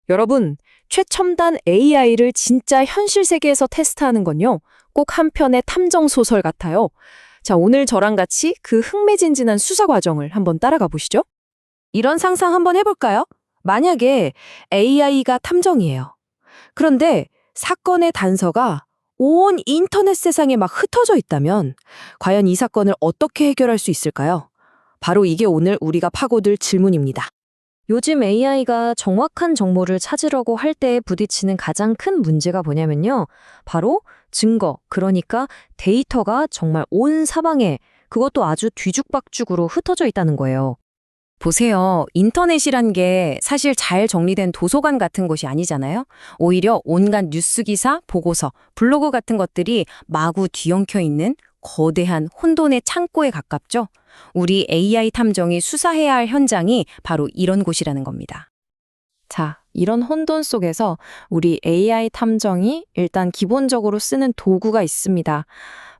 여러분, 최첨단 AI를 진짜 현실 세계에서 테스트하는 건요, 꼭 한 편의 탐정 소설 같아요. 자, 오늘 저랑 같이 그 흥미진진한 수사 과정을 한번 따라가 보시죠. 이런 상상 한번 해볼까요? 만약에 AI가 탐정이에요. 그런데 사건의 단서가 온 인터넷 세상에 막 흩어져 있다면 과연 이 사건을 어떻게 해결할 수 있을까요? 바로 이게 오늘 우리가 파고들 질문입니다. 요즘 AI가 정확한 정보를 찾으려고 할 때 부딪히는 가장 큰 문제가 뭐냐면요. 바로 증거, 그러니까 데이터가 정말 온 사방에 그것도 아주 뒤죽박죽으로 흩어져 있다는 거예요. 보세요. 인터넷이란 게 사실 잘 정리된 도서관 같은 곳이 아니잖아요. 오히려 온갖 뉴스 기사, 보고서, 블로그 같은 것들이 마구 뒤엉켜 있는 거대한 혼돈의 창고에 가깝죠. 우리 AI 탐정이 수사해야 할 현장이 바로 이런 곳이라는 겁니다. 자, 이런 혼돈 속에서 우리 AI 탐정이 일단 기본적으로 쓰는 도구가 있습니다.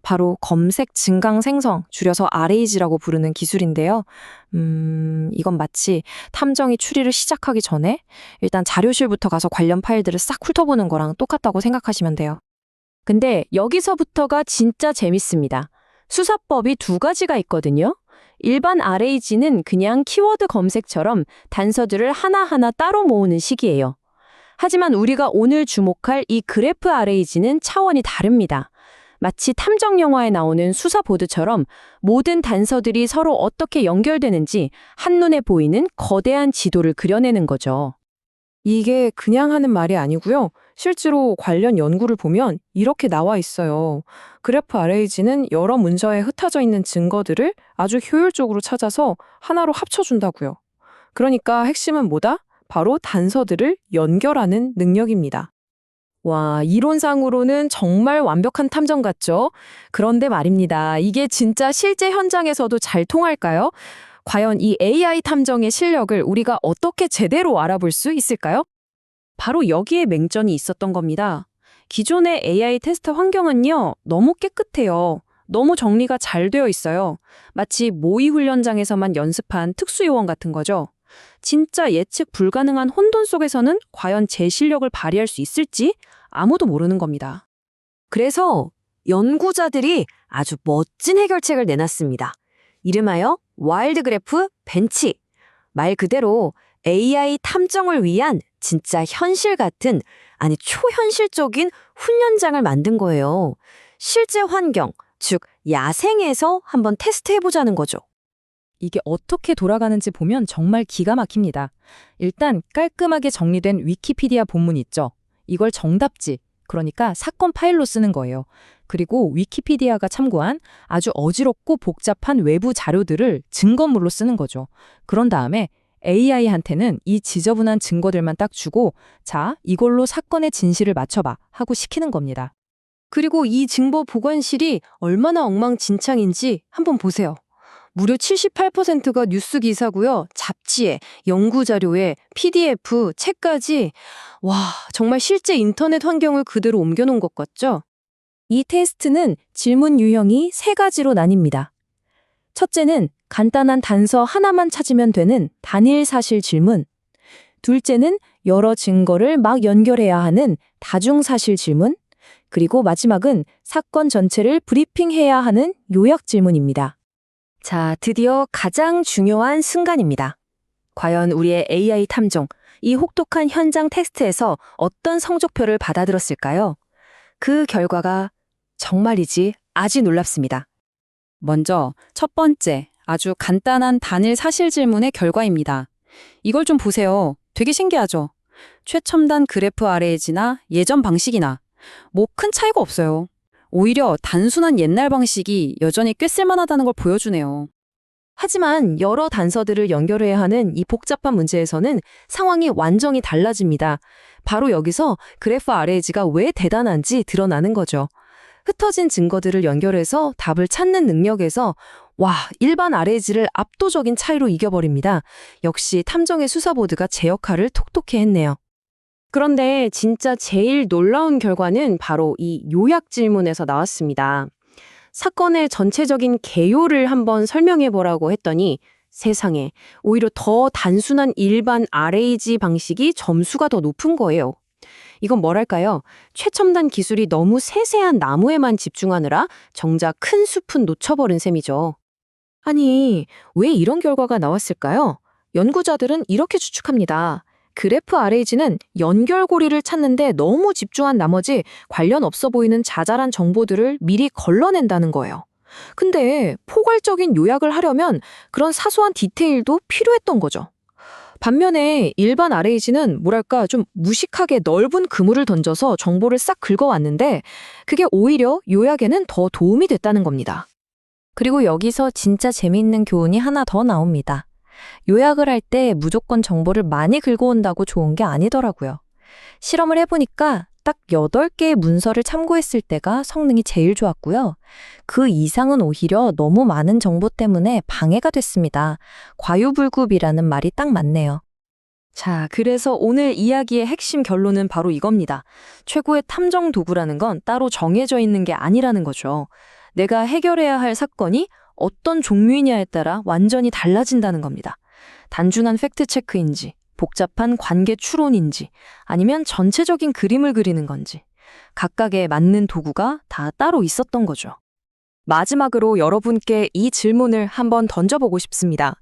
바로 검색 증강 생성, 줄여서 RAG라고 부르는 기술인데요. 이건 마치 탐정이 추리를 시작하기 전에 일단 자료실부터 가서 관련 파일들을 싹 훑어보는 거랑 똑같다고 생각하시면 돼요. 근데 여기서부터가 진짜 재밌습니다. 수사법이 두 가지가 있거든요. 일반 RAG는 그냥 키워드 검색처럼 단서들을 하나하나 따로 모으는 식이에요. 하지만 우리가 오늘 주목할 이 그래프 RAG는 차원이 다릅니다. 마치 탐정 영화에 나오는 수사보드처럼 모든 단서들이 서로 어떻게 연결되는지 한눈에 보이는 거대한 지도를 그려내는 거죠. 이게 그냥 하는 말이 아니고요. 실제로 관련 연구를 보면 이렇게 나와 있어요. 그래프 RAG는 여러 문서에 흩어져 있는 증거들을 아주 효율적으로 찾아서 하나로 합쳐준다고요. 그러니까 핵심은 뭐다? 바로 단서들을 연결하는 능력입니다. 와, 이론상으로는 정말 완벽한 탐정 같죠? 그런데 말입니다. 이게 진짜 실제 현장에서도 잘 통할까요? 과연 이 AI 탐정의 실력을 우리가 어떻게 제대로 알아볼 수 있을까요? 바로 여기에 맹점이 있었던 겁니다. 기존의 AI 테스트 환경은요, 너무 깨끗해요. 너무 정리가 잘 되어 있어요. 마치 모의 훈련장에서만 연습한 특수요원 같은 거죠. 진짜 예측 불가능한 혼돈 속에서는 과연 제 실력을 발휘할 수 있을지 아무도 모르는 겁니다. 그래서 연구자들이 아주 멋진 해결책을 내놨습니다. 이름하여 와일드 그래프 벤치. 말 그대로 AI 탐정을 위한 진짜 현실 같은, 아니 초현실적인 훈련장을 만든 거예요. 실제 환경, 즉 야생에서 한번 테스트해보자는 거죠. 이게 어떻게 돌아가는지 보면 정말 기가 막힙니다. 일단 깔끔하게 정리된 위키피디아 본문 있죠. 이걸 정답지, 그러니까 사건 파일로 쓰는 거예요. 그리고 위키피디아가 참고한 아주 어지럽고 복잡한 외부 자료들을 증거물로 쓰는 거죠. 그런 다음에 AI한테는 이 지저분한 증거들만 딱 주고, 자, 이걸로 사건의 진실을 맞춰봐 하고 시키는 겁니다. 그리고 이 증거 보관실이 얼마나 엉망진창인지 한번 보세요. 무려 78%가 뉴스 기사고요. 잡지에, 연구 자료에, PDF, 책까지. 와, 정말 실제 인터넷 환경을 그대로 옮겨놓은 것 같죠? 이 테스트는 질문 유형이 세 가지로 나뉩니다. 첫째는 간단한 단서 하나만 찾으면 되는 단일 사실 질문. 둘째는 여러 증거를 막 연결해야 하는 다중 사실 질문. 그리고 마지막은 사건 전체를 브리핑해야 하는 요약 질문입니다. 자, 드디어 가장 중요한 순간입니다. 과연 우리의 AI 탐정, 이 혹독한 현장 테스트에서 어떤 성적표를 받아들었을까요? 그 결과가 정말이지 아주 놀랍습니다. 먼저 첫 번째, 아주 간단한 단일 사실 질문의 결과입니다. 이걸 좀 보세요. 되게 신기하죠? 최첨단 그래프 RAG나 예전 방식이나 뭐 큰 차이가 없어요. 오히려 단순한 옛날 방식이 여전히 꽤 쓸만하다는 걸 보여주네요. 하지만 여러 단서들을 연결해야 하는 이 복잡한 문제에서는 상황이 완전히 달라집니다. 바로 여기서 그래프 RAG가 왜 대단한지 드러나는 거죠. 흩어진 증거들을 연결해서 답을 찾는 능력에서 일반 RAG를 압도적인 차이로 이겨버립니다. 역시 탐정의 수사보드가 제 역할을 톡톡히 했네요. 그런데 진짜 제일 놀라운 결과는 바로 이 요약 질문에서 나왔습니다. 사건의 전체적인 개요를 한번 설명해 보라고 했더니 세상에, 오히려 더 단순한 일반 RAG 방식이 점수가 더 높은 거예요. 이건 뭐랄까요? 최첨단 기술이 너무 세세한 나무에만 집중하느라 정작 큰 숲은 놓쳐버린 셈이죠. 아니, 왜 이런 결과가 나왔을까요? 연구자들은 이렇게 추측합니다. 그래프 RAG는 연결고리를 찾는데 너무 집중한 나머지 관련 없어 보이는 자잘한 정보들을 미리 걸러낸다는 거예요. 근데 포괄적인 요약을 하려면 그런 사소한 디테일도 필요했던 거죠. 반면에 일반 RAG는 뭐랄까 좀 무식하게 넓은 그물을 던져서 정보를 싹 긁어왔는데 그게 오히려 요약에는 더 도움이 됐다는 겁니다. 그리고 여기서 진짜 재미있는 교훈이 하나 더 나옵니다. 요약을 할 때 무조건 정보를 많이 긁어온다고 좋은 게 아니더라고요. 실험을 해보니까 딱 8개의 문서를 참고했을 때가 성능이 제일 좋았고요. 그 이상은 오히려 너무 많은 정보 때문에 방해가 됐습니다. 과유불급이라는 말이 딱 맞네요. 자, 그래서 오늘 이야기의 핵심 결론은 바로 이겁니다. 최고의 탐정 도구라는 건 따로 정해져 있는 게 아니라는 거죠. 내가 해결해야 할 사건이 어떤 종류이냐에 따라 완전히 달라진다는 겁니다. 단순한 팩트체크인지, 복잡한 관계 추론인지, 아니면 전체적인 그림을 그리는 건지, 각각에 맞는 도구가 다 따로 있었던 거죠. 마지막으로 여러분께 이 질문을 한번 던져보고 싶습니다.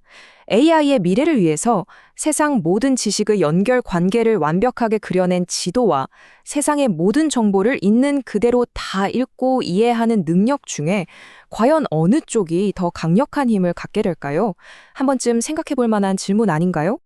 AI의 미래를 위해서 세상 모든 지식의 연결 관계를 완벽하게 그려낸 지도와 세상의 모든 정보를 있는 그대로 다 읽고 이해하는 능력 중에 과연 어느 쪽이 더 강력한 힘을 갖게 될까요? 한 번쯤 생각해 볼 만한 질문 아닌가요?